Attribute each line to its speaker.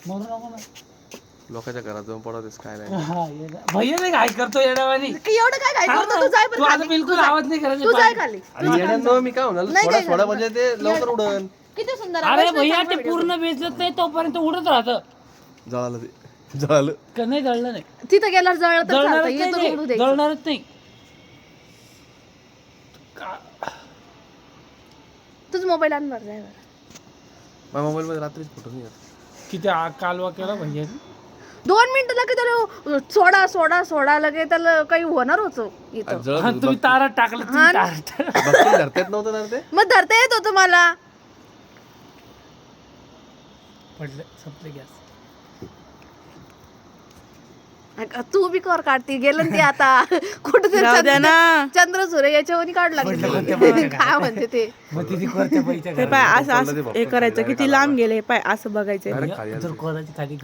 Speaker 1: मरू नको ना.
Speaker 2: लोकांच्या घरात जाऊन पडतेस काय नाही.
Speaker 1: हा, भैया नाही काय करतो येड्यावानी.
Speaker 3: एवढं काय काय करतो तू? जाय
Speaker 1: तू
Speaker 3: बरं
Speaker 1: आता
Speaker 3: खाली.
Speaker 1: बिलकुल आवाज नाही करायचा.
Speaker 3: तू जाय खाली.
Speaker 2: आणि येड्यांनो मी काय म्हणाल,
Speaker 3: नाही,
Speaker 2: थोडा
Speaker 3: काय
Speaker 2: थोडा
Speaker 3: झालं?
Speaker 2: म्हणजे ते लवकर उडन.
Speaker 3: किती सुंदर
Speaker 1: अरे
Speaker 3: आहे.
Speaker 1: भैया ते पूर्ण वेचलं नाही तोपर्यंत उडत राहतं.
Speaker 2: जळालं ते जळालं.
Speaker 1: का नाही जळलं नाही.
Speaker 3: तिथं गेल्यावर जळलं तर चालतं.
Speaker 1: जळणारच
Speaker 3: इथं
Speaker 1: नाही
Speaker 3: उडू
Speaker 1: ते.
Speaker 3: द्यायचं.
Speaker 1: जळणारच नाही.
Speaker 3: तुझ मोबाईल आण बरं. जाय बरं.
Speaker 2: माझ्या मोबाईल मध्ये रात्रीच फोटो नाही येत.
Speaker 1: किती कालवा केला भैया.
Speaker 3: 2 मिनिटं लगे त्याला सोडा लगे त्याला काही होणार होतं इथं.
Speaker 2: आणि जळत
Speaker 1: हा, तुम्ही तारा टाकलं तुम्ही
Speaker 3: हा ना.
Speaker 1: तारा.
Speaker 2: बघतील धरता येत नव्हतं ना ते.
Speaker 3: मग धरता येत होतं मला.
Speaker 1: पडलं संपले गॅस.
Speaker 3: तू बी कर काढती गेलं ना ते आता कुठं
Speaker 4: जाऊ द्या ना.
Speaker 3: चंद्र सूर्य याच्यावरही काढू लागले. काय म्हणते ते.
Speaker 1: मग तिथे करते बाईच्या
Speaker 4: ते पाय असं असं हे करायचं किती लांब गेले पाय असं बघायचं.
Speaker 2: डायरेक्ट खाली
Speaker 1: जर कोणाची खाली